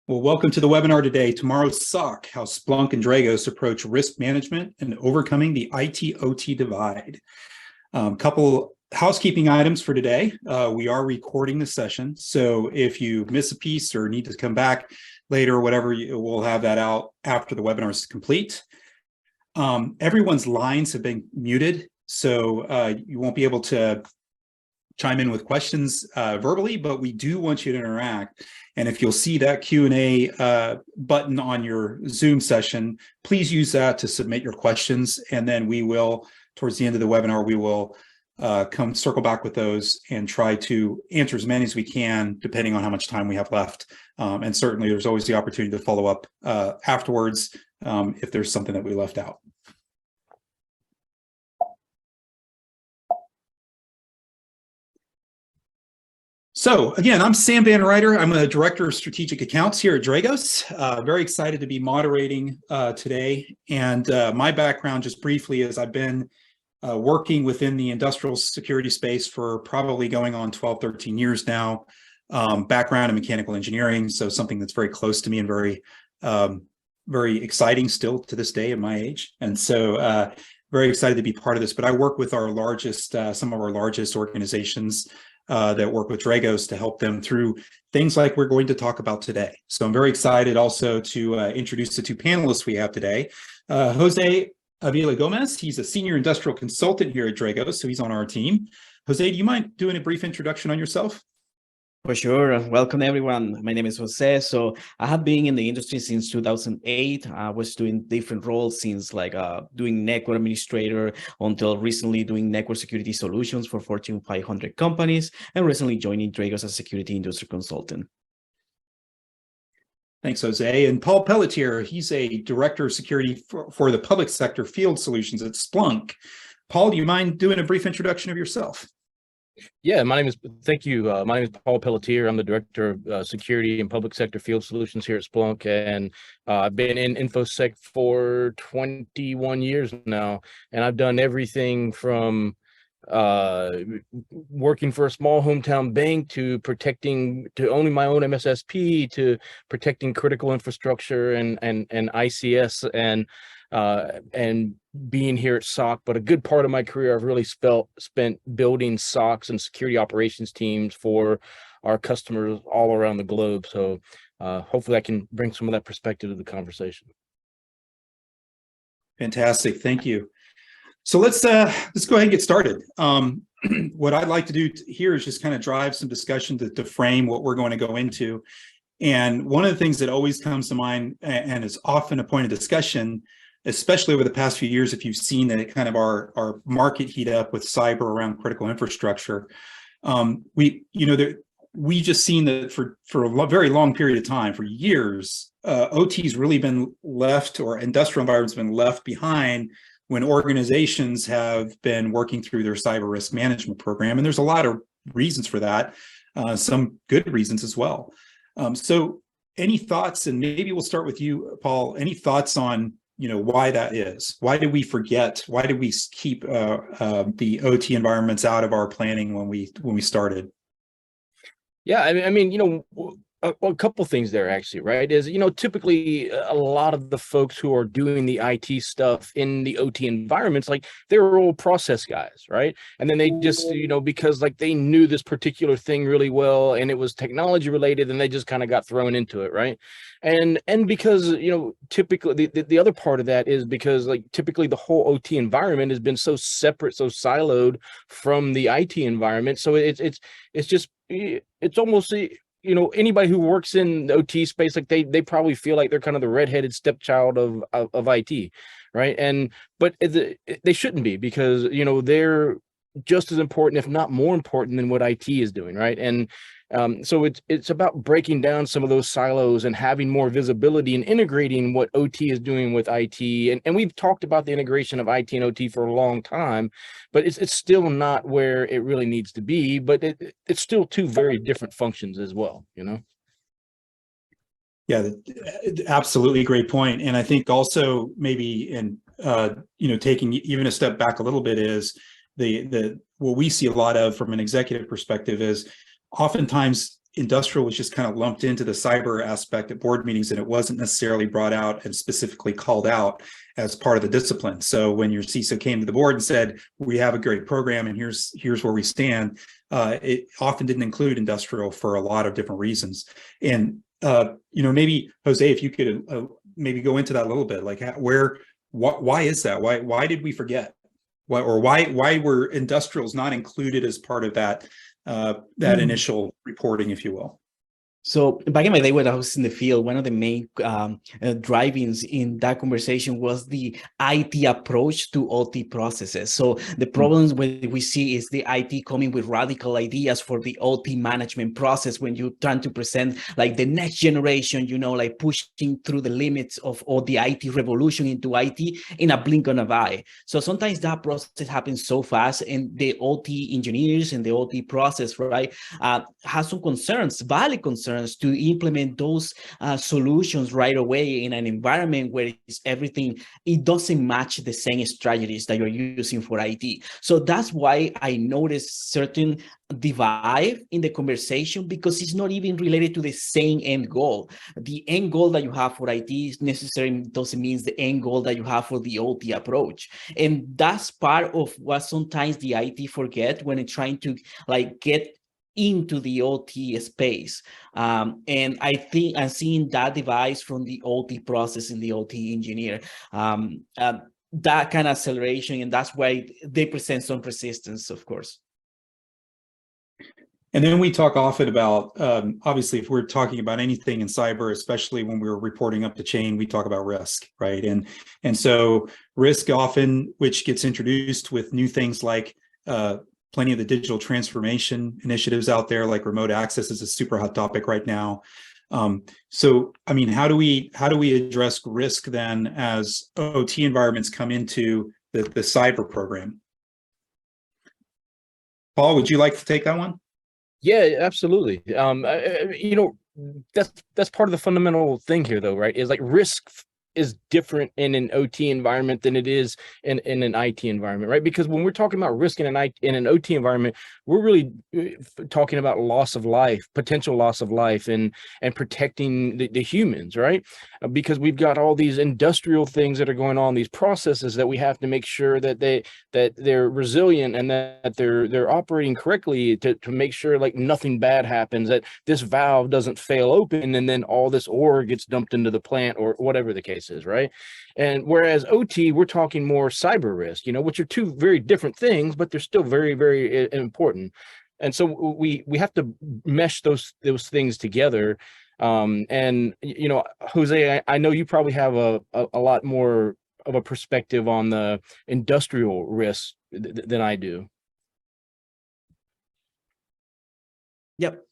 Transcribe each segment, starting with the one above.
Well, welcome to the webinar today, Tomorrow's SOC, how Splunk and Dragos approach risk management and overcoming the IT-OT divide. Couple housekeeping items for today. We are recording the session, so if you miss a piece or need to come back later or whatever, we'll have that out after the webinar is complete. Everyone's lines have been muted, so you won't be able to chime in with questions verbally, but we do want you to interact. And if you'll see that Q&A button on your Zoom session, please use that to submit your questions. And then we will, towards the end of the webinar, we will circle back with those and try to answer as many as we can, depending on how much time we have left. And certainly there's always the opportunity to follow up afterwards if there's something that we left out. So again, I'm Sam Van Ryder. I'm a Director of Strategic Accounts here at Dragos. Very excited to be moderating today. And my background, just briefly, is I've been working within the industrial security space for probably going on 12, 13 years now. Background in mechanical engineering, so something that's very close to me and very exciting still to this day at my age. And so very excited to be part of this. But I work with our largest, some of our largest organizations that work with Dragos to help them through things like we're going to talk about today. So I'm very excited also to introduce the two panelists we have today. Jose Avila-Gomez, he's a senior industrial consultant here at Dragos, so he's on our team. Jose, do you mind doing a brief introduction on yourself? For sure. Welcome, everyone. My name is Jose. So I have been in the industry since 2008. I was doing different roles since doing network administrator until recently doing network security solutions for Fortune 500 companies and recently joining Dragos as a security industry consultant. Thanks, Jose. And Paul Pelletier, he's a director of security for the public sector field solutions at Splunk. Paul, do you mind doing a brief introduction of yourself? Yeah, thank you. My name is Paul Pelletier. I'm the Director of Security and Public Sector Field Solutions here at Splunk, and I've been in InfoSec for 21 years now, and I've done everything from working for a small hometown bank to owning my own MSSP to protecting critical infrastructure and ICS and being here at SOC. But a good part of my career I've really spent building SOCs and security operations teams for our customers all around the globe. So hopefully I can bring some of that perspective to the conversation. Fantastic, thank you. So let's go ahead and get started. What I'd like to do here is just kind of drive some discussion to frame what we're going to go into. And one of the things that always comes to mind and is often a point of discussion, especially over the past few years, if you've seen that kind of our market heat up with cyber around critical infrastructure, we just seen that for a very long period of time, for years, OT's really been left, or industrial environments been left behind when organizations have been working through their cyber risk management program. And there's a lot of reasons for that, some good reasons as well. So any thoughts, and maybe we'll start with you, Paul, any thoughts on why that is? Why did we forget? Why did we keep the OT environments out of our planning when we started? Yeah, I mean, a couple things there actually, right? Is, typically a lot of the folks who are doing the IT stuff in the OT environments, they're all process guys, right? And then they just, because they knew this particular thing really well and it was technology related, and they just kind of got thrown into it, right? And because, typically the other part of that is because typically the whole OT environment has been so separate, so siloed from the IT environment. So it's almost, anybody who works in the OT space, they probably feel like they're kind of the redheaded stepchild of IT, right? But they shouldn't be, because they're just as important, if not more important, than what IT is doing, right? And so it's about breaking down some of those silos and having more visibility and integrating what OT is doing with IT. And we've talked about the integration of IT and OT for a long time, but it's still not where it really needs to be. But it's still two very different functions as well, Yeah, absolutely great point. And I think also maybe taking even a step back a little bit is what we see a lot of from an executive perspective is oftentimes industrial was just kind of lumped into the cyber aspect at board meetings, and it wasn't necessarily brought out and specifically called out as part of the discipline. So when your CISO came to the board and said, we have a great program and here's where we stand, it often didn't include industrial for a lot of different reasons. And maybe Jose, if you could maybe go into that a little bit, like why is that? Why did we forget? Why were industrials not included as part of that initial reporting, if you will? So back in my day when I was in the field, one of the main drivings in that conversation was the IT approach to OT processes. So the problems we see is the IT coming with radical ideas for the OT management process when you try to present like the next generation, like pushing through the limits of all the IT revolution into IT in a blink of an eye. So sometimes that process happens so fast, and the OT engineers and the OT process, right, has some concerns, valid concerns, to implement those solutions right away in an environment where it doesn't match the same strategies that you're using for IT. So that's why I noticed certain divide in the conversation, because it's not even related to the same end goal. The end goal that you have for IT necessarily doesn't mean the end goal that you have for the OT approach. And that's part of what sometimes the IT forget when it's trying to get into the OT space. And I think I'm seeing that device from the OT process and the OT engineer, that kind of acceleration, and that's why they present some resistance, of course. And then we talk often about, obviously, if we're talking about anything in cyber, especially when we're reporting up the chain, we talk about risk, right? And so risk often, which gets introduced with new things like plenty of the digital transformation initiatives out there, like remote access is a super hot topic right now. So, I mean, how do we address risk then as OT environments come into the cyber program? Paul, would you like to take that one? Yeah, absolutely. That's part of the fundamental thing here, though, right? Is like risk is different in an OT environment than it is in an IT environment, right? Because when we're talking about risk in an OT environment, we're really talking about loss of life, potential loss of life, and protecting the humans, right? Because we've got all these industrial things that are going on, these processes that we have to make sure that they're resilient and that they're operating correctly to make sure like nothing bad happens, that this valve doesn't fail open and then all this ore gets dumped into the plant or whatever the case is, right? And whereas OT, we're talking more cyber risk, which are two very different things, but they're still very, very important. And so we have to mesh those things together. And Jose, I know you probably have a lot more of a perspective on the industrial risk than I do. Yep.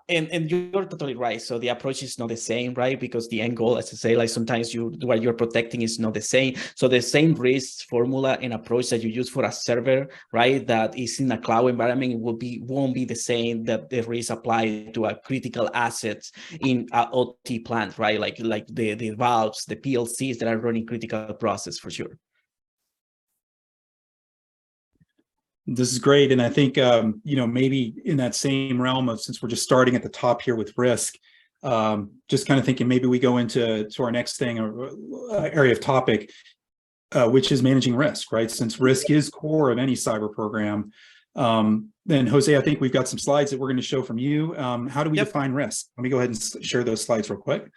And you're totally right. So the approach is not the same, right? Because the end goal, as I say, like sometimes what you're protecting is not the same. So the same risk formula and approach that you use for a server, right, that is in a cloud environment won't be the same that the risk applied to a critical assets in a OT plant, right? Like the valves, the PLCs that are running critical process for sure. This is great. And I think, maybe in that same realm of, since we're just starting at the top here with risk, just kind of thinking maybe we go into our next thing or area of topic, which is managing risk, right? Since risk is core of any cyber program. Then Jose, I think we've got some slides that we're going to show from you. How do we define risk? Let me go ahead and share those slides real quick.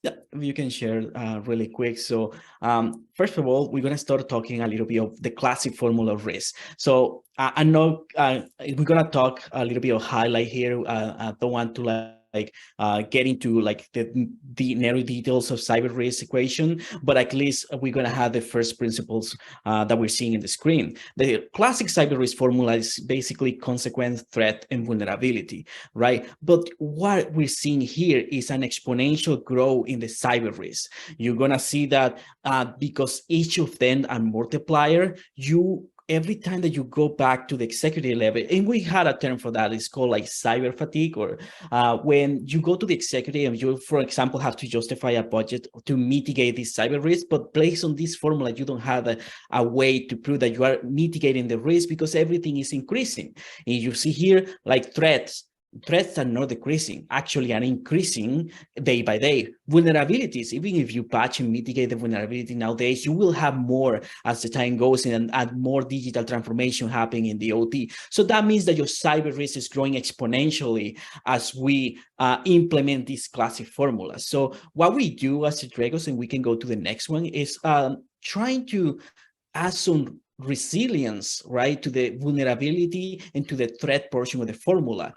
Yeah, you can share really quick. So first of all, we're going to start talking a little bit of the classic formula of risk. So I know we're going to talk a little bit of highlight here. I don't want to get into the narrow details of cyber risk equation, but at least we're going to have the first principles that we're seeing in the screen. The classic cyber risk formula is basically consequence, threat, and vulnerability, right? But what we're seeing here is an exponential growth in the cyber risk. You're going to see that because each of them are multiplier, every time that you go back to the executive level, and we had a term for that, it's called like cyber fatigue, or when you go to the executive and you, for example, have to justify a budget to mitigate this cyber risk, but based on this formula, you don't have a way to prove that you are mitigating the risk because everything is increasing. And you see here like threats, threats are not decreasing, actually are increasing day by day. Vulnerabilities, even if you patch and mitigate the vulnerability nowadays, you will have more as the time goes and more digital transformation happening in the OT. So that means that your cyber risk is growing exponentially as we implement these classic formulas. So what we do as Dragos, and we can go to the next one, is trying to add some resilience, right, to the vulnerability and to the threat portion of the formula.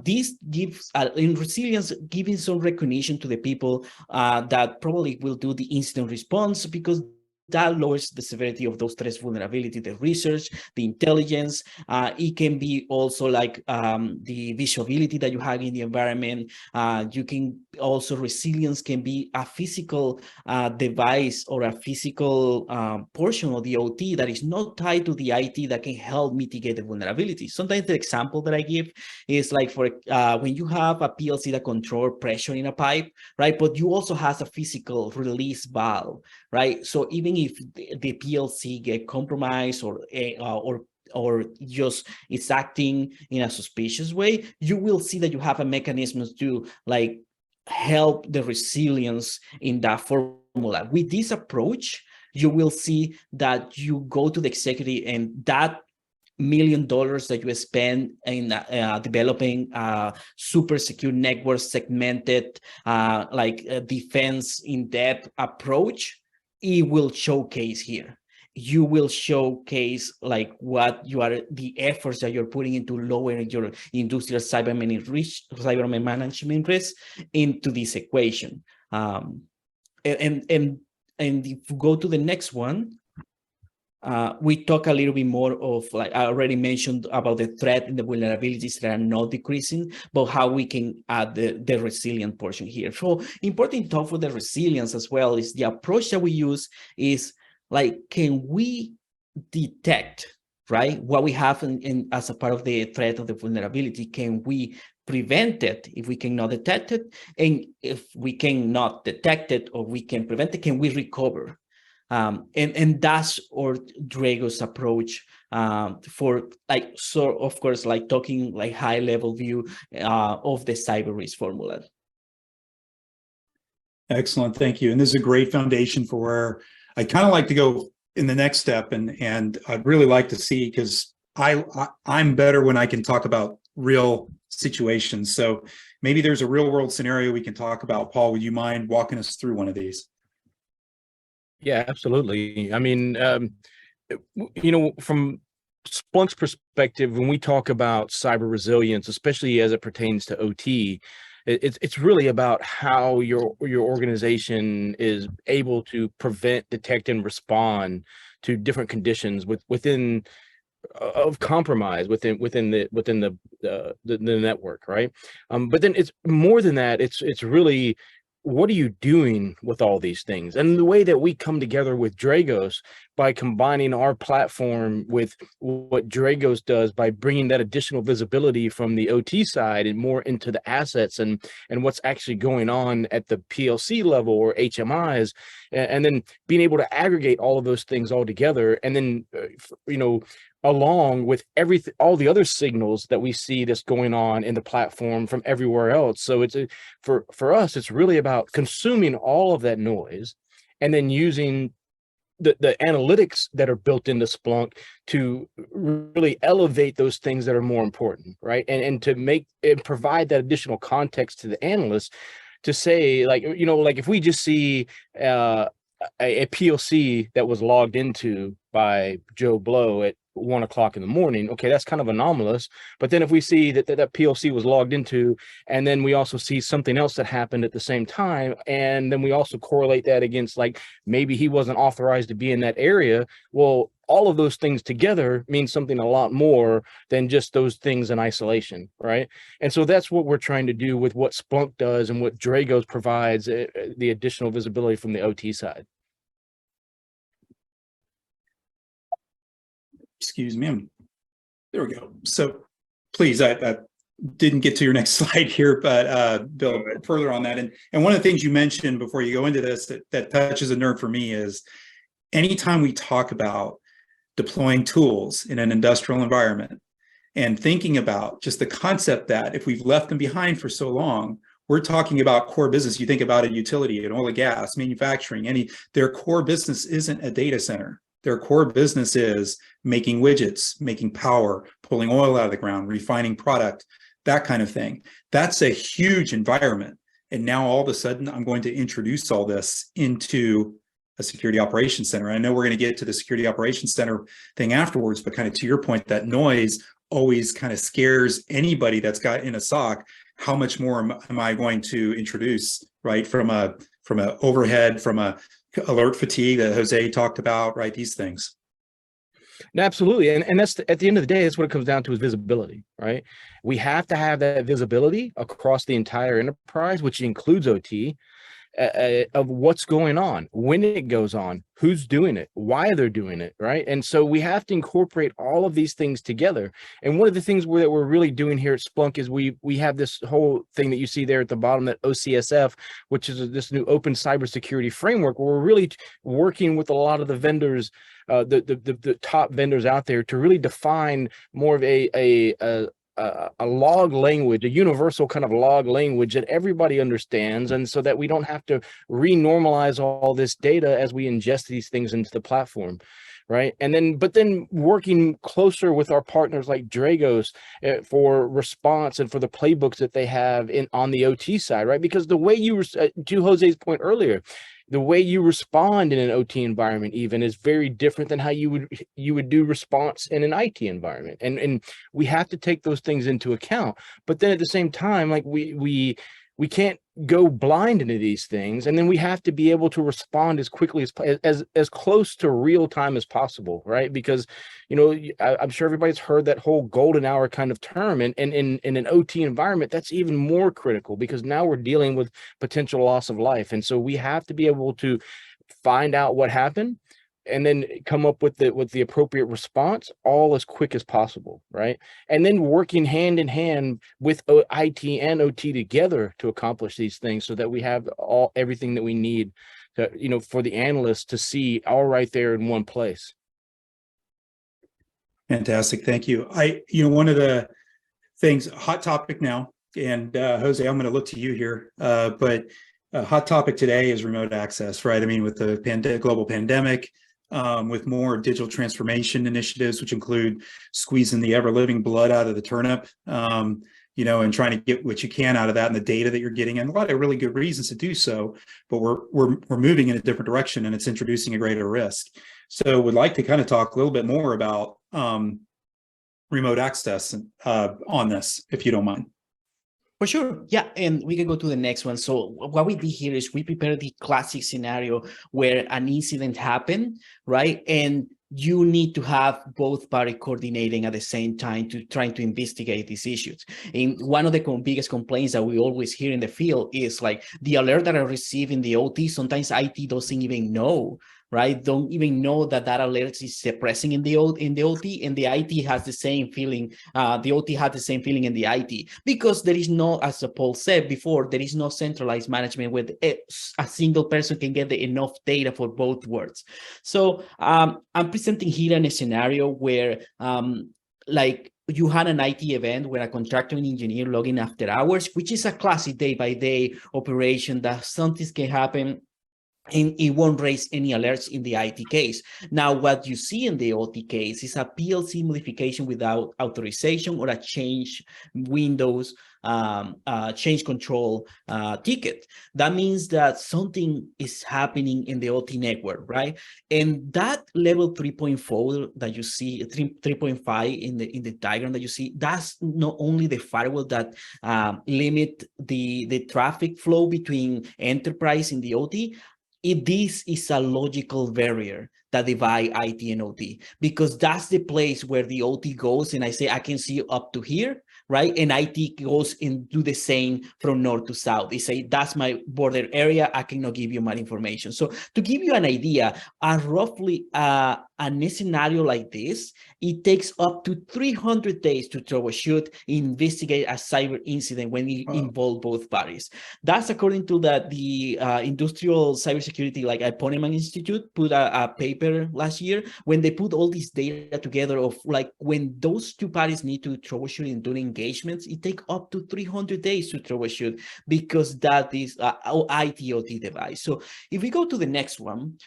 This gives, in resilience, giving some recognition to the people that probably will do the incident response, because that lowers the severity of those threats, vulnerability, the research, the intelligence. It can be also like the visibility that you have in the environment. You can also, resilience can be a physical device or a physical portion of the OT that is not tied to the IT that can help mitigate the vulnerability. Sometimes the example that I give is like for when you have a PLC that control pressure in a pipe, right? But you also have a physical release valve, right? So even if the PLC get compromised or just it's acting in a suspicious way, you will see that you have a mechanism to like help the resilience in that formula. With this approach, you will see that you go to the executive and that $1 million that you spend in developing super secure network segmented defense in-depth approach, it will showcase here. You will showcase like what you are, the efforts that you're putting into lowering your industrial cyber management risk into this equation. And if we go to the next one, we talk a little bit more of, like I already mentioned, about the threat and the vulnerabilities that are not decreasing, but how we can add the resilient portion here. So important talk for the resilience as well is the approach that we use is like, can we detect, right, what we have in as a part of the threat of the vulnerability? Can we prevent it if we cannot detect it? And if we cannot detect it or we can prevent it, can we recover? And that's our Dragos approach for like, so of course, like talking like high level view of the cyber risk formula. Excellent, thank you. And this is a great foundation for where I kind of like to go in the next step, and I'd really like to see, because I'm better when I can talk about real situations. So maybe there's a real world scenario we can talk about. Paul, would you mind walking us through one of these? Yeah, absolutely. I mean, from Splunk's perspective, when we talk about cyber resilience, especially as it pertains to OT, it's really about how your organization is able to prevent, detect, and respond to different conditions within of compromise within the network, right? But then it's more than that. It's really, what are you doing with all these things? And the way that we come together with Dragos by combining our platform with what Dragos does by bringing that additional visibility from the OT side and more into the assets and what's actually going on at the PLC level or HMIs, and then being able to aggregate all of those things all together, and then along with everything, all the other signals that we see that's going on in the platform from everywhere else. So it's for us, it's really about consuming all of that noise and then using the analytics that are built into Splunk to really elevate those things that are more important, right? And to make and provide that additional context to the analysts to say, like, like if we just see a PLC that was logged into by Joe Blow at 1 o'clock in the morning, okay, that's kind of anomalous. But then if we see that PLC was logged into, and then we also see something else that happened at the same time, and then we also correlate that against, like, maybe he wasn't authorized to be in that area, well, all of those things together mean something a lot more than just those things in isolation, right? And so that's what we're trying to do with what Splunk does and what Dragos provides, the additional visibility from the OT side. Excuse me. There we go. So please, I didn't get to your next slide here, but Bill, further on that. And one of the things you mentioned before you go into this that touches a nerve for me is anytime we talk about deploying tools in an industrial environment, and thinking about just the concept that if we've left them behind for so long, we're talking about core business. You think about a utility, an oil and gas, manufacturing, their core business isn't a data center. Their core business is making widgets, making power, pulling oil out of the ground, refining product, that kind of thing. That's a huge environment. And now all of a sudden, I'm going to introduce all this into a security operations center. I know we're going to get to the security operations center thing afterwards, but kind of to your point, that noise always kind of scares anybody that's got in a SOC. How much more am I going to introduce, right? From a overhead, from a alert fatigue that Jose talked about, right? These things. Absolutely. And that's at the end of the day, that's what it comes down to, is visibility, right? We have to have that visibility across the entire enterprise, which includes OT, of what's going on, when it goes on, who's doing it, why they're doing it, right? And so we have to incorporate all of these things together. And one of the things that we're really doing here at Splunk is we have this whole thing that you see there at the bottom, that OCSF, which is this new open cybersecurity framework, where we're really working with a lot of the vendors, the top vendors out there, to really define more of a log language, a universal kind of log language that everybody understands, and so that we don't have to re-normalize all this data as we ingest these things into the platform, right? But then working closer with our partners like Dragos for response and for the playbooks that they have on the OT side, right? Because the way to Jose's point earlier, the way you respond in an OT environment even is very different than how you would do response in an IT environment. And we have to take those things into account. But then at the same time, like we can't go blind into these things, and then we have to be able to respond as quickly as close to real time as possible, right? Because I'm sure everybody's heard that whole golden hour kind of term, and in an OT environment, that's even more critical, because now we're dealing with potential loss of life. And so we have to be able to find out what happened and then come up with the appropriate response all as quick as possible, right? And then working hand in hand with IT and OT together to accomplish these things, so that we have everything that we need to, for the analysts to see all right there in one place. Fantastic, thank you. One of the things, hot topic now, and Jose, I'm going to look to you here, but a hot topic today is remote access, right? I mean, with the global pandemic, with more digital transformation initiatives, which include squeezing the ever-living blood out of the turnip, and trying to get what you can out of that and the data that you're getting, and a lot of really good reasons to do so. But we're moving in a different direction, and it's introducing a greater risk. So would like to kind of talk a little bit more about remote access on this, if you don't mind. For sure. Yeah. And we can go to the next one. So what we did here is we prepared the classic scenario where an incident happened, right? And you need to have both parties coordinating at the same time to trying to investigate these issues. And one of the biggest complaints that we always hear in the field is like the alert that I receive in the OT, sometimes IT doesn't even know, right? Don't even know that alert is suppressing in the OT, and the IT has the same feeling. The OT had the same feeling in the IT, because there is no, as Paul said before, there is no centralized management where a single person can get enough data for both worlds. So I'm presenting here in a scenario where you had an IT event where a contractor and engineer log in after hours, which is a classic day-by-day operation that something can happen, and it won't raise any alerts in the IT case. Now, what you see in the OT case is a PLC modification without authorization, or a change Windows change control ticket. That means that something is happening in the OT network, right? And that level 3.4 that you see, 3.5 in the diagram that you see, that's not only the firewall that limit the traffic flow between enterprise and the OT. This is a logical barrier that divide IT and OT, because that's the place where the OT goes, and I say, I can see up to here, right? And IT goes and do the same from north to south. They say, that's my border area, I cannot give you my information. So to give you an idea, roughly a scenario like this, it takes up to 300 days to troubleshoot, investigate a cyber incident when it involves both parties. That's according to the Industrial Cybersecurity, like Poneman Institute, put a paper last year when they put all this data together of like when those two parties need to troubleshoot and do engagements, it takes up to 300 days to troubleshoot because that is IT/OT device. So if we go to the next one,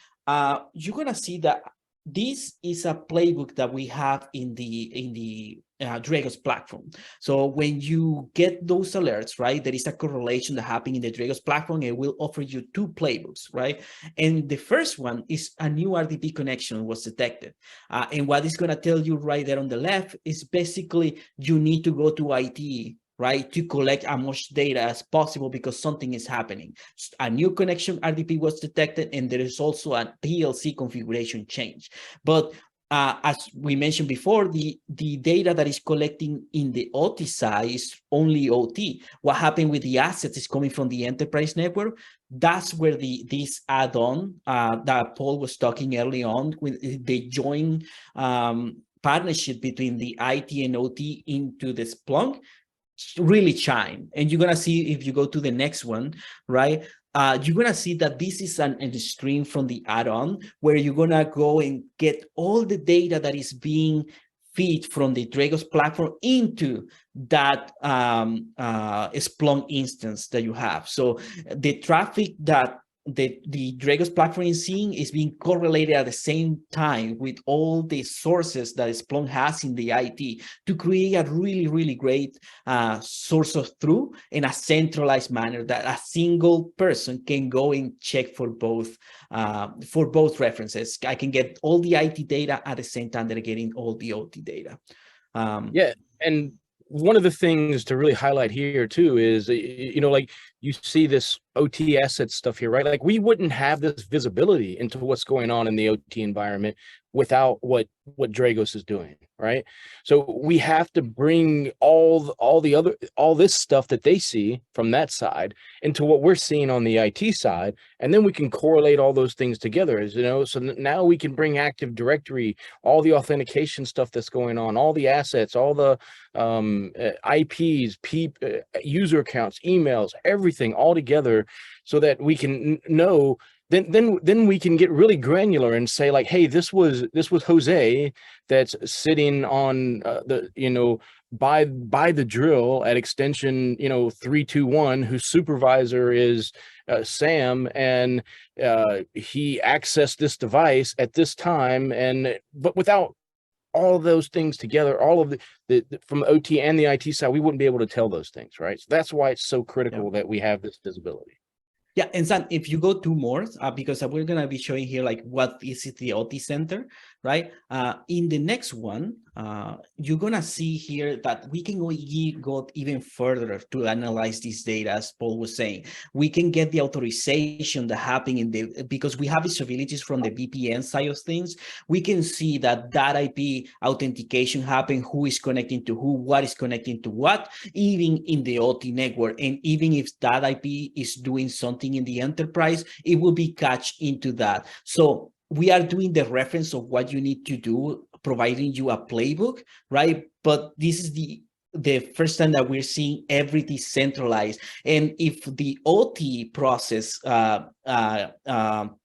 you're gonna see that this is a playbook that we have in the Dragos platform. So when you get those alerts, right, there is a correlation that happens in the Dragos platform. It will offer you two playbooks, right? And the first one is a new RDP connection was detected. And what it's going to tell you right there on the left is basically you need to go to IT, right, to collect as much data as possible because something is happening. A new connection RDP was detected, and there is also a PLC configuration change. But as we mentioned before, the data that is collecting in the OT side is only OT. What happened with the assets is coming from the enterprise network. That's where this add-on that Paul was talking early on with the joint partnership between the IT and OT into the Splunk really shine. And you're gonna see if you go to the next one, right? You're gonna see that this is a stream from the add-on where you're gonna go and get all the data that is being fed from the Dragos platform into that Splunk instance that you have. So the traffic that the Dragos platform is seeing is being correlated at the same time with all the sources that Splunk has in the IT to create a really, really great source of truth in a centralized manner that a single person can go and check for both references. I can get all the IT data at the same time that I'm getting all the OT data. Yeah, and one of the things to really highlight here too is, you know, like you see this OT asset stuff here, right? Like we wouldn't have this visibility into what's going on in the OT environment without what Dragos is doing, right? So we have to bring all this stuff that they see from that side into what we're seeing on the IT side, and then we can correlate all those things together, as you know. So now we can bring Active Directory, all the authentication stuff that's going on, all the assets, all the IPs, user accounts, emails, everything all together, so that we can know. Then we can get really granular and say like, hey, this was Jose that's sitting on by the drill at extension 321, whose supervisor is Sam, and he accessed this device at this time, but without all of those things together, all of the from the OT and the IT side, we wouldn't be able to tell those things, right? So that's why it's so critical that we have this visibility. Yeah, and Sam, if you go two more, because we're going to be showing here like what is it, the OT center, right? In the next one, you're going to see here that we can go even further to analyze this data, as Paul was saying. We can get the authorization that happened because we have visibilities from the VPN side of things. We can see that IP authentication happened, who is connecting to who, what is connecting to what, even in the OT network. And even if that IP is doing something in the enterprise, it will be catched into that. So we are doing the reference of what you need to do, providing you a playbook, right? But this is the first time that we're seeing everything centralized. And if the OT process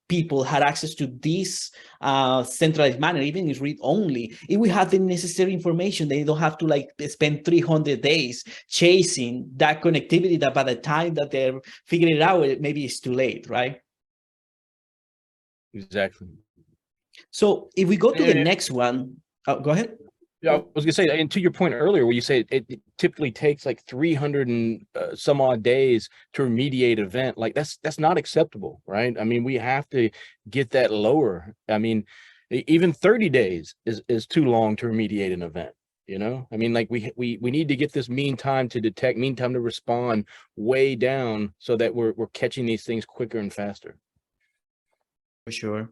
people had access to this centralized manner, even if read only, if we have the necessary information, they don't have to like spend 300 days chasing that connectivity that by the time that they're figuring it out, maybe it's too late, right? Exactly. So if we go to the next one, go ahead. Yeah, I was gonna say, and to your point earlier, where you say it typically takes like 300 and some odd days to remediate an event, like that's not acceptable, right? I mean, we have to get that lower. I mean, even 30 days is too long to remediate an event. You know, I mean, like we need to get this mean time to detect, mean time to respond way down, so that we're catching these things quicker and faster. For sure.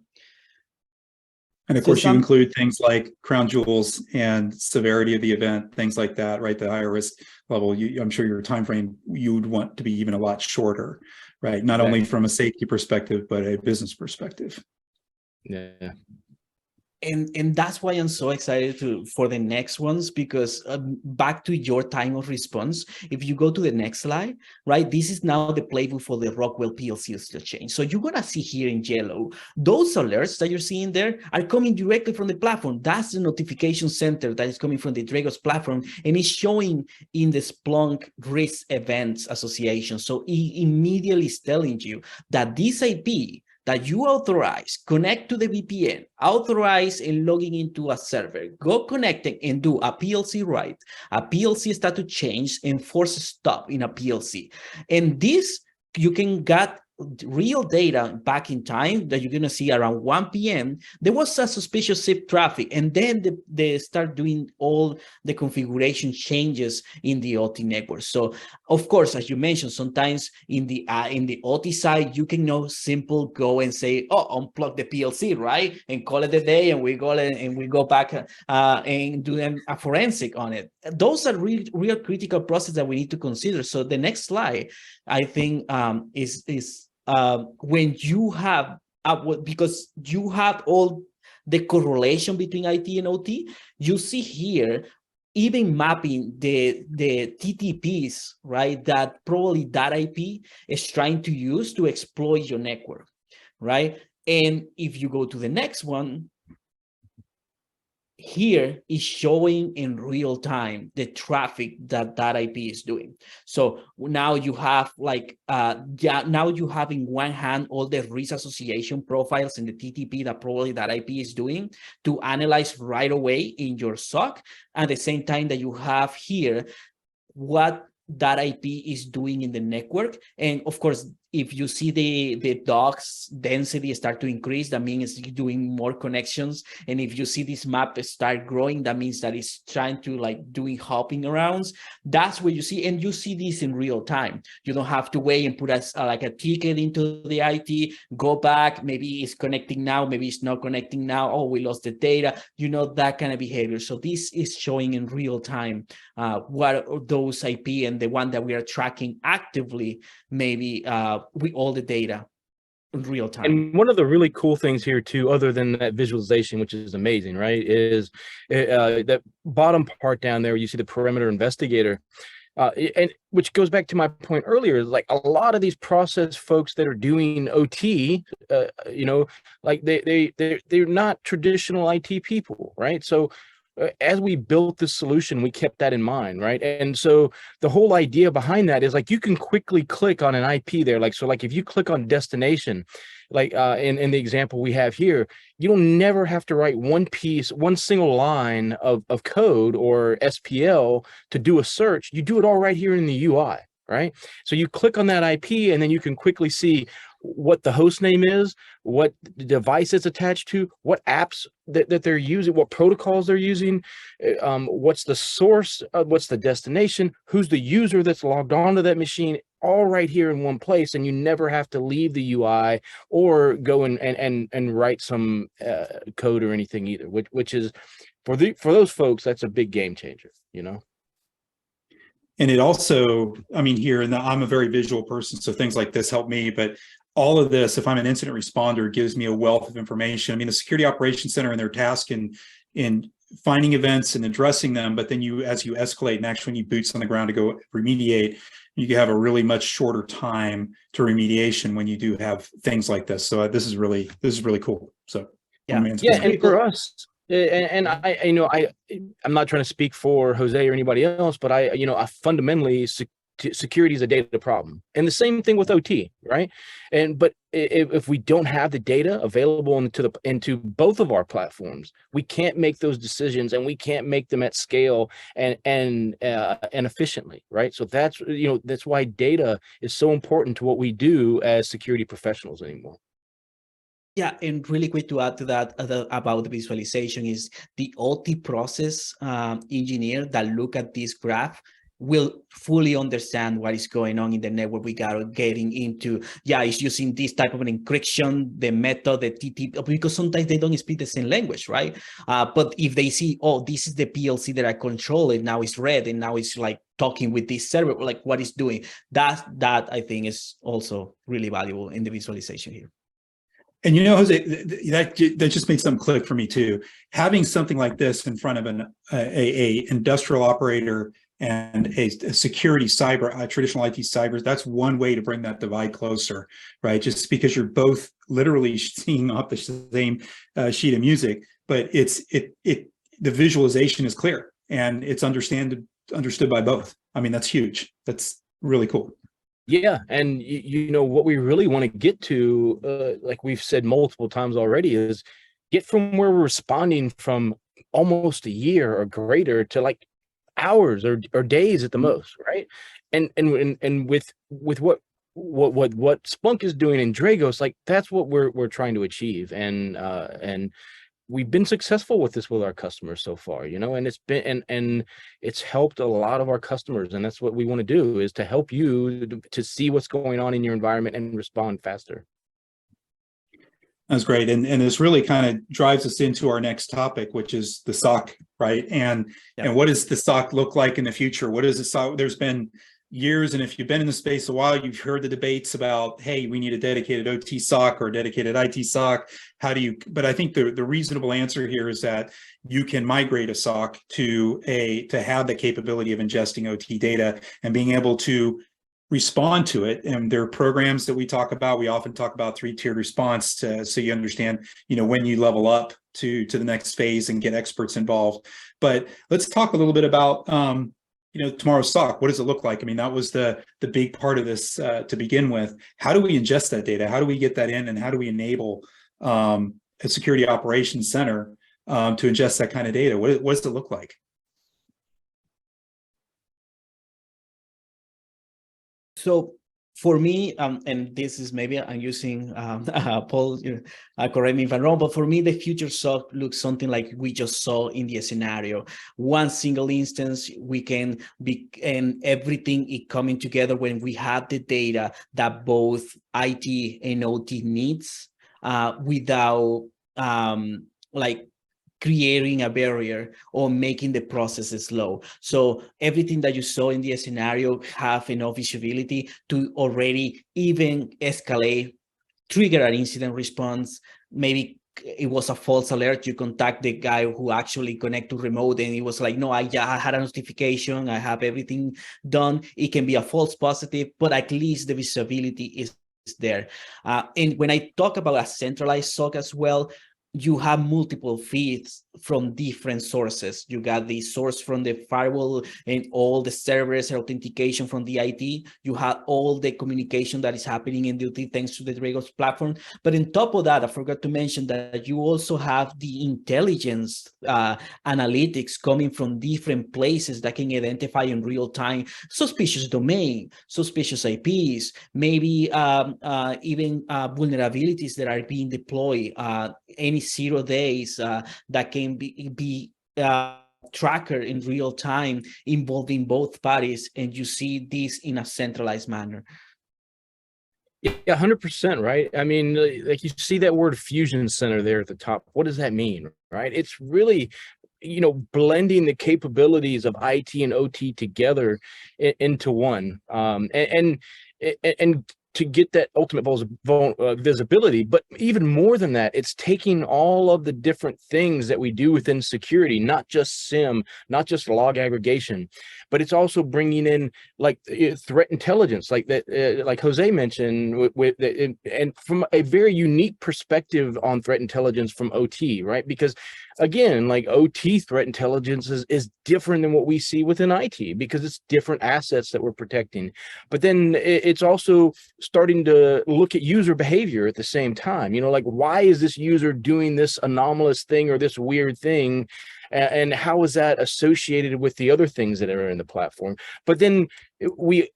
And of course, you include things like crown jewels and severity of the event, things like that, right? The higher risk level, I'm sure your time frame you would want to be even a lot shorter, right? Not only from a safety perspective, but a business perspective. Yeah. And that's why I'm so excited for the next ones, because back to your time of response, if you go to the next slide, right, this is now the playbook for the Rockwell PLC exchange. So you're gonna see here in yellow, those alerts that you're seeing there are coming directly from the platform. That's the notification center that is coming from the Dragos platform, and it's showing in the Splunk risk events association. So it immediately is telling you that this IP that you authorize, connect to the VPN, authorize and logging into a server, go connecting and do a PLC write, a PLC start to change, and force stop in a PLC. And this, you can get real data back in time that you're going to see around 1 p.m. There was a suspicious SIP traffic, and then they start doing all the configuration changes in the OT network. So, of course, as you mentioned, sometimes in the OT side, you can simple go and say, oh, unplug the PLC, right? And call it a day, and we go back and do a forensic on it. Those are real critical processes that we need to consider. So the next slide, I think, is when you have, because you have all the correlation between IT and OT, you see here, even mapping the TTPs, right, that probably that IP is trying to use to exploit your network, right? And if you go to the next one, here is showing in real time the traffic that IP is doing. So now you have now you have in one hand all the risk association profiles in the TTP that probably that IP is doing to analyze right away in your SOC. At the same time that you have here what that IP is doing in the network. And of course, if you see the docs density start to increase, that means it's doing more connections. And if you see this map start growing, that means that it's trying to doing hopping arounds. That's where you see, and you see this in real time. You don't have to wait and put a ticket into the IT, go back, maybe it's connecting now, maybe it's not connecting now. Oh, we lost the data, that kind of behavior. So this is showing in real time what are those IP, and the one that we are tracking actively, maybe with all the data in real time. And one of the really cool things here too, other than that visualization, which is amazing, right, is that bottom part down there, you see the perimeter investigator, and which goes back to my point earlier, is like a lot of these process folks that are doing OT, they're not traditional IT people, right? So as we built this solution, we kept that in mind, right? And so the whole idea behind that is you can quickly click on an IP there. So if you click on destination, in the example we have here, you don't never have to write one single line of code or SPL to do a search. You do it all right here in the UI, right? So you click on that IP, and then you can quickly see what the host name is, what the device it's attached to, what apps that they're using, what protocols they're using, what's the source, what's the destination, who's the user that's logged onto that machine, all right here in one place. And you never have to leave the UI or go and write some code or anything either, which is for those folks, that's a big game changer, And it also, here, and I'm a very visual person, so things like this help me, but all of this, if I'm an incident responder, gives me a wealth of information. The Security Operations Center and their task in finding events and addressing them, but then as you escalate and actually need boots on the ground to go remediate, you have a really much shorter time to remediation when you do have things like this. So this is really cool. So and for us, and I'm not trying to speak for Jose or anybody else, but I fundamentally security is a data problem, and the same thing with OT, right? But if we don't have the data available into both of our platforms, we can't make those decisions, and we can't make them at scale and efficiently, right? So that's why data is so important to what we do as security professionals anymore. Yeah, and really quick to add to that about the visualization is the OT process engineer that look at this graph will fully understand what is going on in the network without getting into, it's using this type of an encryption, the method, the TTP, because sometimes they don't speak the same language, right? But if they see, oh, this is the PLC that I control, and now it's red, and now it's like talking with this server, like what it's doing, that I think is also really valuable in the visualization here. And Jose, that just made something click for me too. Having something like this in front of a industrial operator and a security cyber, traditional IT cyber, that's one way to bring that divide closer, right? Just because you're both literally seeing off the same sheet of music, but the visualization is clear and it's understood by both. I mean, that's huge. That's really cool. Yeah, and what we really want to get to, like we've said multiple times already, is get from where we're responding from almost a year or greater to like hours or days at the most, right? And with what Splunk is doing in Dragos, like that's what we're trying to achieve, and we've been successful with this with our customers so far, and it's been and it's helped a lot of our customers, and that's what we want to do, is to help you to see what's going on in your environment and respond faster. That's great. And this really kind of drives us into our next topic, which is the SOC, right? And what does the SOC look like in the future? What is the SOC? There's been years, and if you've been in the space a while, you've heard the debates about, hey, we need a dedicated OT SOC or dedicated IT SOC. But I think the reasonable answer here is that you can migrate a SOC to have the capability of ingesting OT data and being able to respond to it. And there are programs that we talk about. We often talk about 3-tiered response so you understand, when you level up to the next phase and get experts involved. But let's talk a little bit about tomorrow's SOC. What does it look like? I mean, that was the big part of this to begin with. How do we ingest that data? How do we get that in? And how do we enable a security operations center to ingest that kind of data? What does it look like? So for me, and this is maybe I'm using Paul, correct me if I'm wrong, but for me, the future SOC looks something like we just saw in the scenario. One single instance, we can be, and everything is coming together when we have the data that both IT and OT needs, without creating a barrier or making the processes slow. So everything that you saw in the scenario have enough visibility to already even escalate, trigger an incident response. Maybe it was a false alert. You contact the guy who actually connect to remote, and it was like, no, I had a notification. I have everything done. It can be a false positive, but at least the visibility is there. And when I talk about a centralized SOC as well, you have multiple feeds from different sources. You got the source from the firewall and all the servers, authentication from the IT. You have all the communication that is happening in the OT thanks to the Dragos platform. But on top of that, I forgot to mention that you also have the intelligence analytics coming from different places that can identify in real time suspicious domain, suspicious IPs, maybe even vulnerabilities that are being deployed, any 0 days that can be tracker in real time involving both parties, and you see this in a centralized manner. Yeah, 100%, right? I mean, like you see that word fusion center there at the top. What does that mean, right? It's really, blending the capabilities of IT and OT together into one, and to get that ultimate visibility. But even more than that, it's taking all of the different things that we do within security, not just SIEM, not just log aggregation, but it's also bringing in like threat intelligence, like that, like Jose mentioned, and from a very unique perspective on threat intelligence from OT, right? Because again, like OT threat intelligence is different than what we see within IT, because it's different assets that we're protecting. But then it's also starting to look at user behavior at the same time. Like, why is this user doing this anomalous thing or this weird thing? And how is that associated with the other things that are in the platform? But then we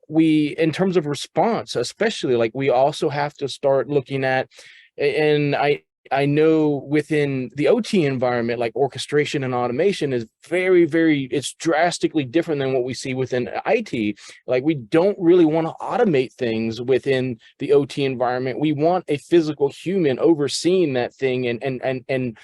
in terms of response, especially, like, we also have to start looking at, and I know within the OT environment, like orchestration and automation is it's drastically different than what we see within IT. Like we don't really want to automate things within the OT environment. We want a physical human overseeing that thing and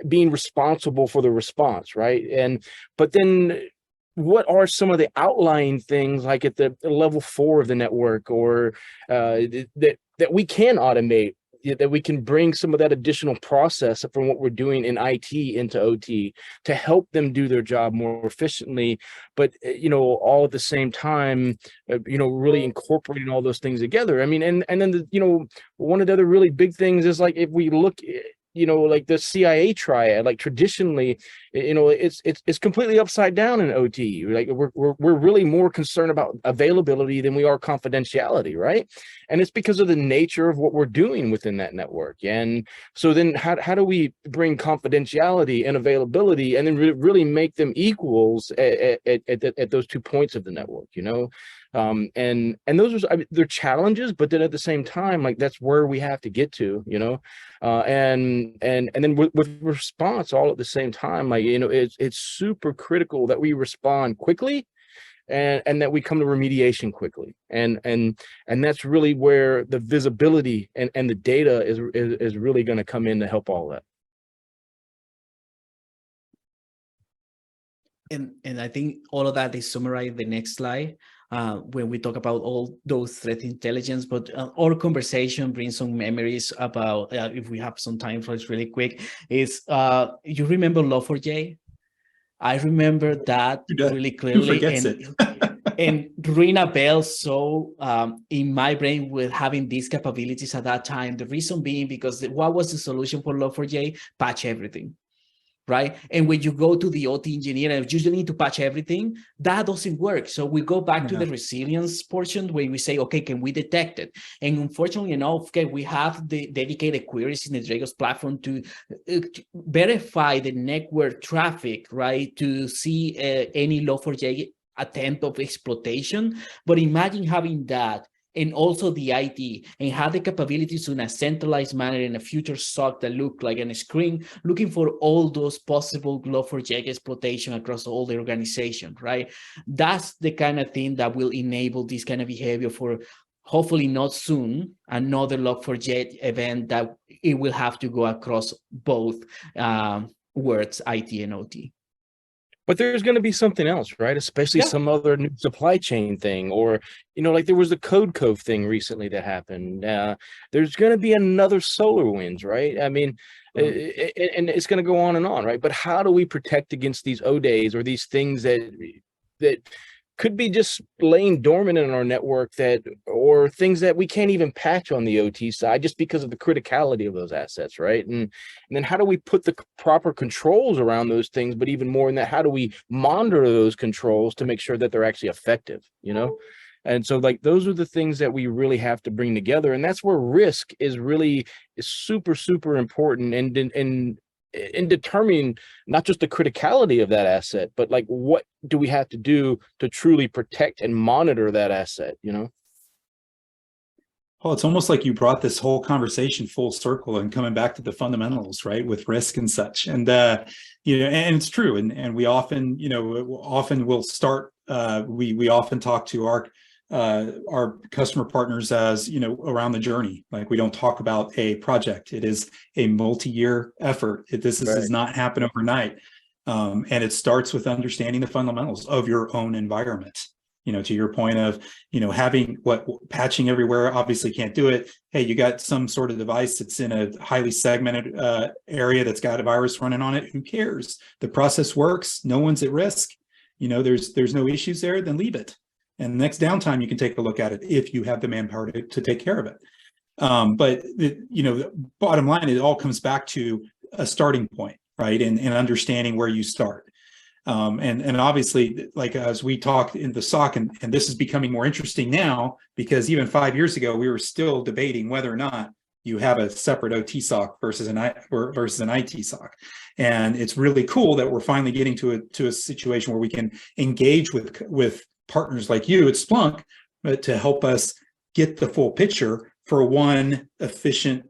being responsible for the response, right? But then what are some of the outlying things like at the level 4 of the network or that we can automate, that we can bring some of that additional process from what we're doing in IT into OT to help them do their job more efficiently, but all at the same time, really incorporating all those things together. I mean, and then one of the other really big things is like if we look, like the CIA triad, like traditionally, it's completely upside down in OT. Like we're really more concerned about availability than we are confidentiality, right? And it's because of the nature of what we're doing within that network. And so then how do we bring confidentiality and availability and then really make them equals at those 2 points of the network, and those are, they're challenges, but then at the same time, like that's where we have to get to, and then with response all at the same time, like it's super critical that we respond quickly and that we come to remediation quickly, and that's really where the visibility and the data is really going to come in to help all that. And I think all of that is summarized in the next slide when we talk about all those threat intelligence. But our conversation brings some memories about, if we have some time for it really quick, is you remember Log4j? I remember that really clearly. Who forgets it? And ring a bell so in my brain with having these capabilities at that time. The reason being because what was the solution for Log4j? Patch everything. Right? And when you go to the OT engineer and you need to patch everything, that doesn't work. So we go back to the resilience portion where we say, okay, can we detect it? And unfortunately enough, okay, we have the dedicated queries in the Dragos platform to verify the network traffic, right? To see any Log4j attempt of exploitation. But imagine having that and also the IT, and have the capabilities in a centralized manner in a future SOC that look like a screen, looking for all those possible Log4j exploitation across all the organization, right? That's the kind of thing that will enable this kind of behavior for hopefully not soon, another Log4j event that it will have to go across both words, IT and OT. But there's going to be something else, right? Especially some other new supply chain thing, or, like there was the Code Cove thing recently that happened. There's going to be another SolarWinds, right? I mean, and it's going to go on, right? But how do we protect against these O-days or these things that could be just laying dormant in our network or things that we can't even patch on the OT side just because of the criticality of those assets, right? And then how do we put the proper controls around those things, but even more than that, how do we monitor those controls to make sure that they're actually effective, And so like those are the things that we really have to bring together. And that's where risk is super, super important in determining not just the criticality of that asset, but like what do we have to do to truly protect and monitor that asset, Well, it's almost like you brought this whole conversation full circle and coming back to the fundamentals, right, with risk and such. And and it's true. And we often, will start. We often talk to our customer partners as, around the journey. Like we don't talk about a project. It is a multi-year effort. This does not happen overnight. And it starts with understanding the fundamentals of your own environment. To your point of, having patching everywhere, obviously can't do it. Hey, you got some sort of device that's in a highly segmented area that's got a virus running on it. Who cares? The process works. No one's at risk. There's no issues there, then leave it. And the next downtime, you can take a look at it if you have the manpower to take care of it. But the bottom line, it all comes back to a starting point, right? And understanding where you start. And obviously, like as we talked in the SOC, and this is becoming more interesting now, because even 5 years ago, we were still debating whether or not you have a separate OT SOC versus an IT SOC. And it's really cool that we're finally getting to a situation where we can engage with partners like you at Splunk to help us get the full picture for one efficient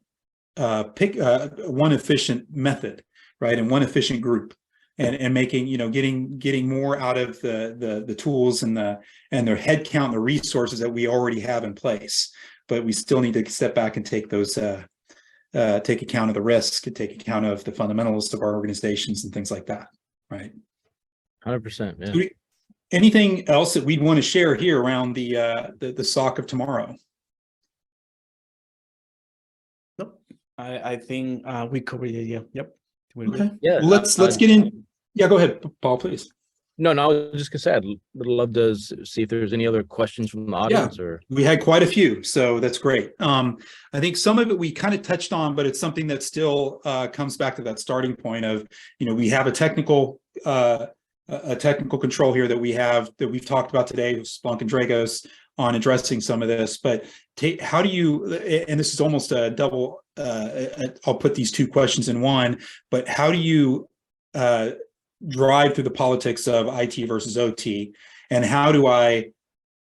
pick one efficient method, right, and one efficient group, and making, getting more out of the tools and their headcount and the resources that we already have in place. But we still need to step back and take those take account of the risk, and take account of the fundamentals of our organizations and things like that, right? 100%. Yeah. So anything else that we'd want to share here around the SOC of tomorrow? Nope. I think we covered it. Yeah. Yep. Okay. Yeah. Well, let's get in. Yeah, go ahead, Paul, please. No, I was just gonna say I'd love to see if there's any other questions from the audience. Or we had quite a few, so that's great. I think some of it we kind of touched on, but it's something that still comes back to that starting point of, we have a technical control here that we've talked about today with Splunk and Dragos on addressing some of this. But how do you, and this is almost a double, I'll put these two questions in one, but how do you drive through the politics of IT versus OT, and how do I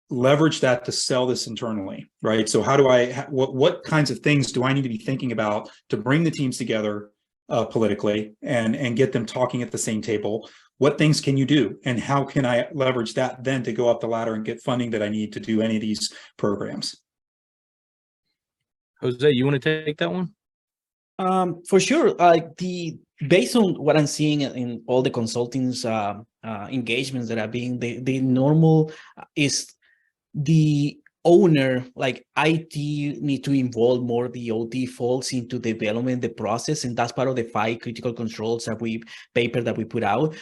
leverage that to sell this internally, right? So how do what kinds of things do I need to be thinking about to bring the teams together politically and get them talking at the same table? What things can you do, and how can I leverage that then to go up the ladder and get funding that I need to do any of these programs? Jose, you want to take that one? For sure. Based on what I'm seeing in all the consultings engagements that are being, the normal is the owner, like IT, need to involve more the OT folks into development the process, and that's part of the 5 critical controls that paper that we put out.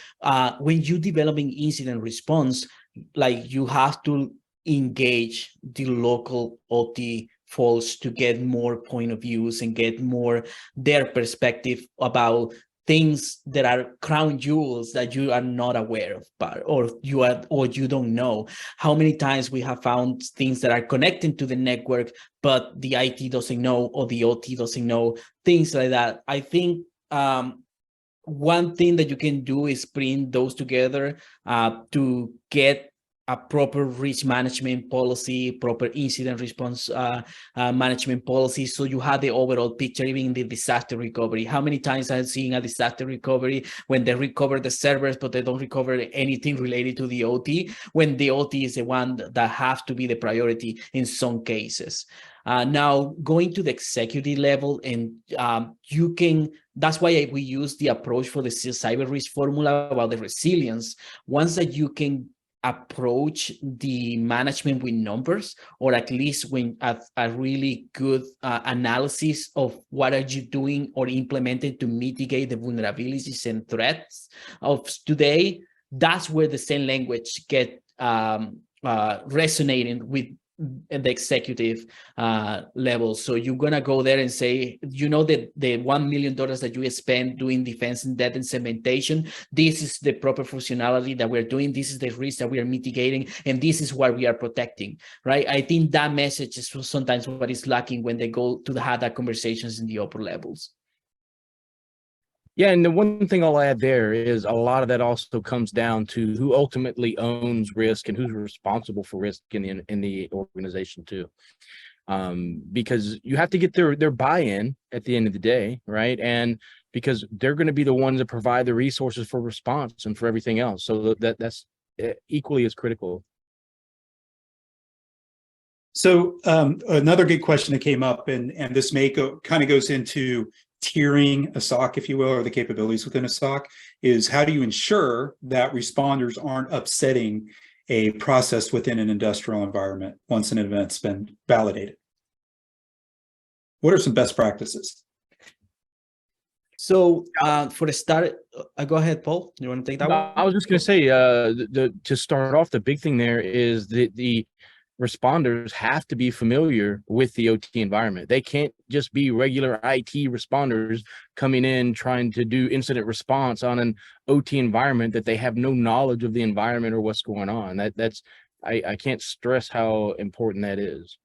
When you're developing incident response, like, you have to engage the local OT folks to get more point of views and get more their perspective about things that are crown jewels that you are not aware of, or you don't know. How many times we have found things that are connecting to the network, but the IT doesn't know, or the OT doesn't know, things like that. I think one thing that you can do is bring those together to get a proper risk management policy, proper incident response management policy, so you have the overall picture, even in the disaster recovery. How many times I've seen a disaster recovery when they recover the servers, but they don't recover anything related to the OT, when the OT is the one that has to be the priority in some cases. Now, going to the executive level, and that's why we use the approach for the cyber risk formula about the resilience. Once that you can approach the management with numbers, or at least when a really good analysis of what are you doing or implementing to mitigate the vulnerabilities and threats of today, that's where the same language get resonating with the executive level. So you're gonna go there and say, that the $1 million that you spend doing defense and debt and segmentation, this is the proper functionality that we're doing, this is the risk that we are mitigating, and this is what we are protecting, right? I think that message is sometimes what is lacking when they go to have that conversations in the upper levels. Yeah, and the one thing I'll add there is a lot of that also comes down to who ultimately owns risk and who's responsible for risk in the organization too. Because you have to get their buy-in at the end of the day, right? And because they're going to be the ones that provide the resources for response and for everything else. So that's equally as critical. So another good question that came up, and this kind of goes into tiering a SOC, if you will, or the capabilities within a SOC, is how do you ensure that responders aren't upsetting a process within an industrial environment once an event's been validated? What are some best practices? So for the start, go ahead, Paul. You want to take that one? I was just going to say, to start off, the big thing there is the responders have to be familiar with the OT environment. They can't just be regular IT responders coming in trying to do incident response on an OT environment that they have no knowledge of the environment or what's going on. I can't stress how important that is.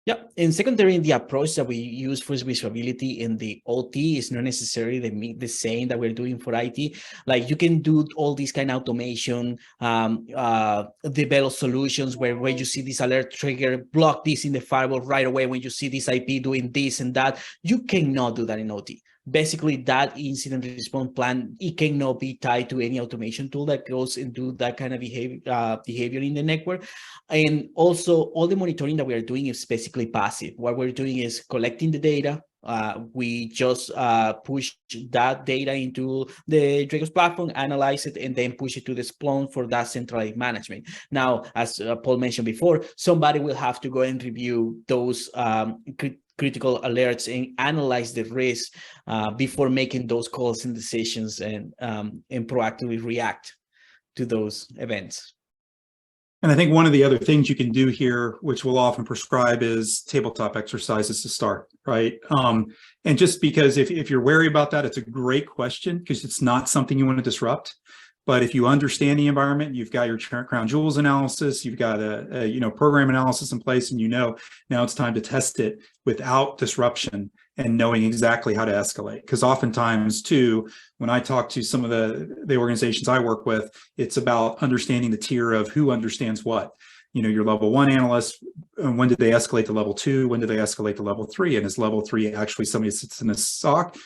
Yeah, and secondary, the approach that we use for visibility in the OT is not necessarily the same that we're doing for IT. Like you can do all these kind of automation, develop solutions where you see this alert trigger, block this in the firewall right away when you see this IP doing this and that. You cannot do that in OT. Basically, that incident response plan, it cannot be tied to any automation tool that goes into that kind of behavior in the network. And also, all the monitoring that we are doing is basically passive. What we're doing is collecting the data. We just push that data into the Dragos platform, analyze it, and then push it to the Splunk for that centralized management. Now, as Paul mentioned before, somebody will have to go and review those critical alerts and analyze the risk before making those calls and decisions and proactively react to those events. And I think one of the other things you can do here, which we'll often prescribe, is tabletop exercises to start, right? And just because if you're wary about that, it's a great question because it's not something you want to disrupt. But if you understand the environment, you've got your crown jewels analysis, you've got a program analysis in place, and now it's time to test it without disruption and knowing exactly how to escalate. Because oftentimes, too, when I talk to some of the organizations I work with, it's about understanding the tier of who understands what. Your level 1 analyst, when did they escalate to level 2? When did they escalate to level 3? And is level 3 actually somebody that sits in a SOC?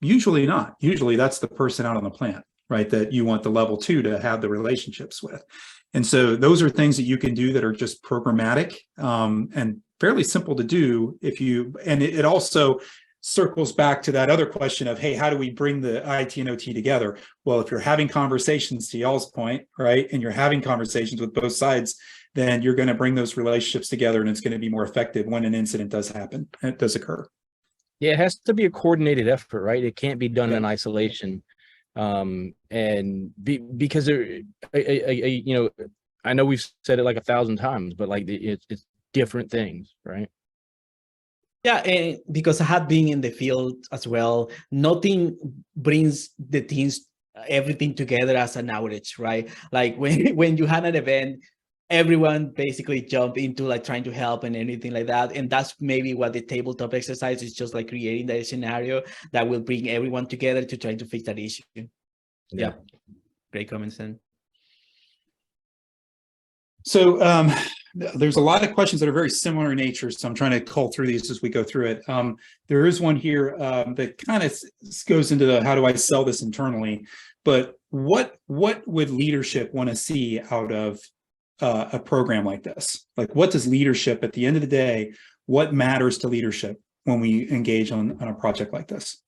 Usually not. Usually that's the person out on the plant, right? That you want the level 2 to have the relationships with. And so those are things that you can do that are just programmatic and fairly simple to do and it also circles back to that other question of, hey, how do we bring the IT and OT together? Well, if you're having conversations, to y'all's point, right, and you're having conversations with both sides, then you're going to bring those relationships together and it's going to be more effective when an incident does happen, it does occur. Yeah, it has to be a coordinated effort, right? It can't be done in isolation. Because I know we've said it like 1,000 times, but like it's different things, right? Yeah, and because I have been in the field as well, nothing brings the teams everything together as an outage, right? Like when you had an event, everyone basically jump into like trying to help and anything like that. And that's maybe what the tabletop exercise is, just like creating that scenario that will bring everyone together to try to fix that issue. Yeah. Great comments, then. So there's a lot of questions that are very similar in nature, so I'm trying to cull through these as we go through it. There is one here that kind of goes into the how do I sell this internally, but what would leadership want to see out of a program like this? Like, what does leadership, at the end of the day, what matters to leadership when we engage on a project like this?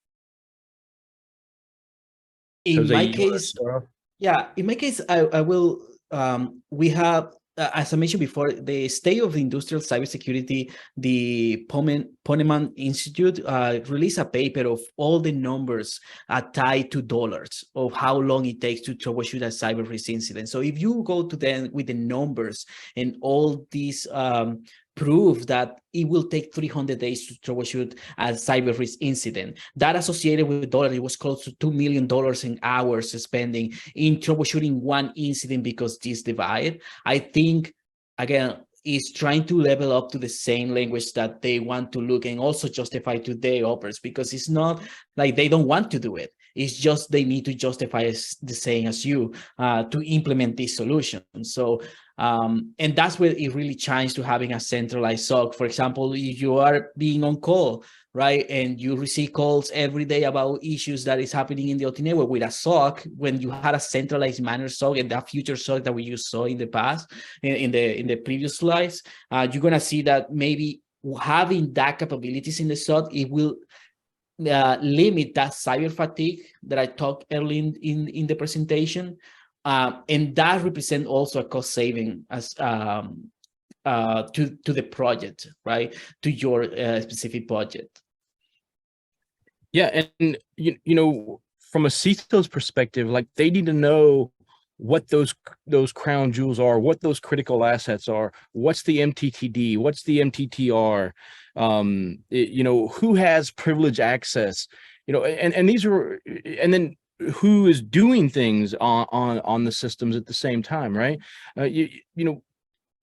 In my case, I will, we have, as I mentioned before, the State of Industrial Cybersecurity, the Poneman Institute released a paper of all the numbers tied to dollars of how long it takes to troubleshoot a cyber risk incident. So if you go to them with the numbers and all these proof that it will take 300 days to troubleshoot a cyber risk incident. That associated with dollar, it was close to $2 million in hours spending in troubleshooting one incident because this divide. I think, again, is trying to level up to the same language that they want to look and also justify to their operators, because it's not like they don't want to do it. It's just they need to justify the same as you to implement this solution. So, and that's where it really shines to having a centralized SOC. For example, if you are being on call, right, and you receive calls every day about issues that is happening in the OT network with a SOC, when you had a centralized managed SOC and that future SOC that we just saw in the past, in the previous slides, you're going to see that maybe having that capabilities in the SOC, it will limit that cyber fatigue that I talked early in the presentation. And that represents also a cost saving as to the project, right? To your specific budget. Yeah, and you know, from a CISO's perspective, like they need to know what those crown jewels are, what those critical assets are, what's the MTTD, what's the MTTR, you know, who has privileged access, you know, and these are, and then who is doing things on the systems at the same time, right? You know,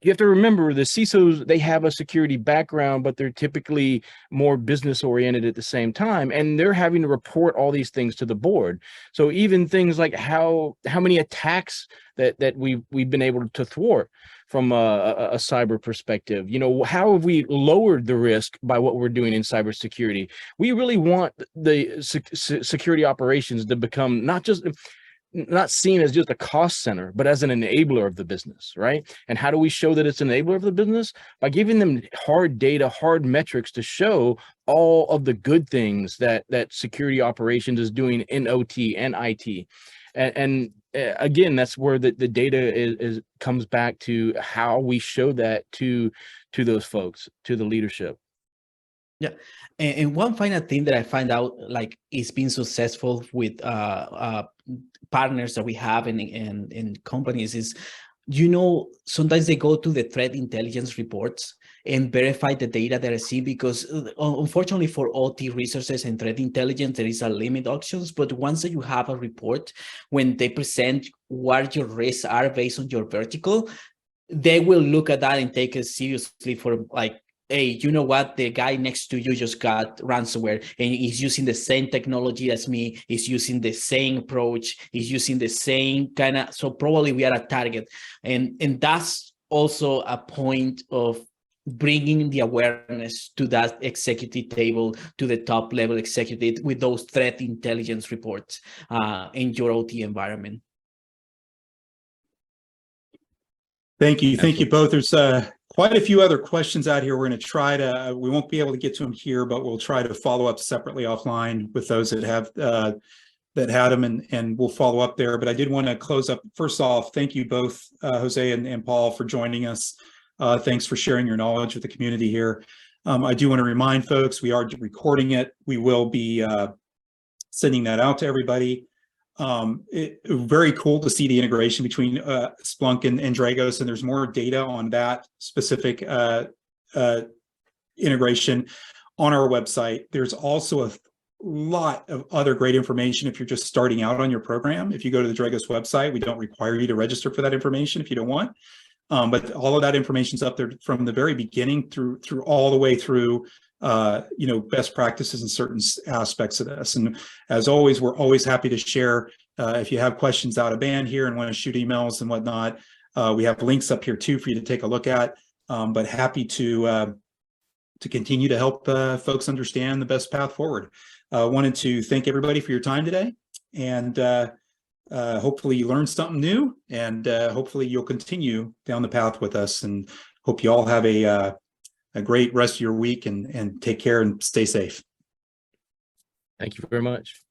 you have to remember the CISOs, they have a security background, but they're typically more business oriented at the same time. And they're having to report all these things to the board. So even things like how many attacks that we've been able to thwart from a cyber perspective, how have we lowered the risk by what we're doing in cybersecurity? We really want the security operations to become not seen as just a cost center, but as an enabler of the business, right? And how do we show that it's an enabler of the business? By giving them hard data, hard metrics to show all of the good things that security operations is doing in OT and IT. And again, that's where the data comes back to how we show that to those folks, to the leadership. Yeah, and one final thing that I find out, like, is being successful with partners that we have in companies is, sometimes they go to the threat intelligence reports and verify the data that I see, because unfortunately for OT resources and threat intelligence, there is a limit options. But once that you have a report, when they present what your risks are based on your vertical, they will look at that and take it seriously for, like, hey, you know what? The guy next to you just got ransomware and he's using the same technology as me. He's using the same approach. He's using the same kind of, so probably we are a target. And that's also a point of bringing the awareness to that executive table, to the top level executive, with those threat intelligence reports in your OT environment. Thank you. Thank you both. There's quite a few other questions out here. We're going to try to, we won't be able to get to them here, but we'll try to follow up separately offline with those that have that had them, and we'll follow up there. But I did want to close up. First off, thank you both, Jose and Paul, for joining us. Thanks for sharing your knowledge with the community here. I do want to remind folks, we are recording it. We will be sending that out to everybody. Very cool to see the integration between Splunk and Dragos, and there's more data on that specific integration on our website. There's also a lot of other great information if you're just starting out on your program. If you go to the Dragos website, we don't require you to register for that information if you don't want. But all of that information is up there from the very beginning through all the way through best practices in certain aspects of this. And as always, we're always happy to share. If you have questions out of band here and want to shoot emails and whatnot, we have links up here too for you to take a look at. But happy to continue to help folks understand the best path forward. Wanted to thank everybody for your time today, and hopefully you learned something new, and hopefully you'll continue down the path with us, and hope you all have a great rest of your week, and take care and stay safe. Thank you very much.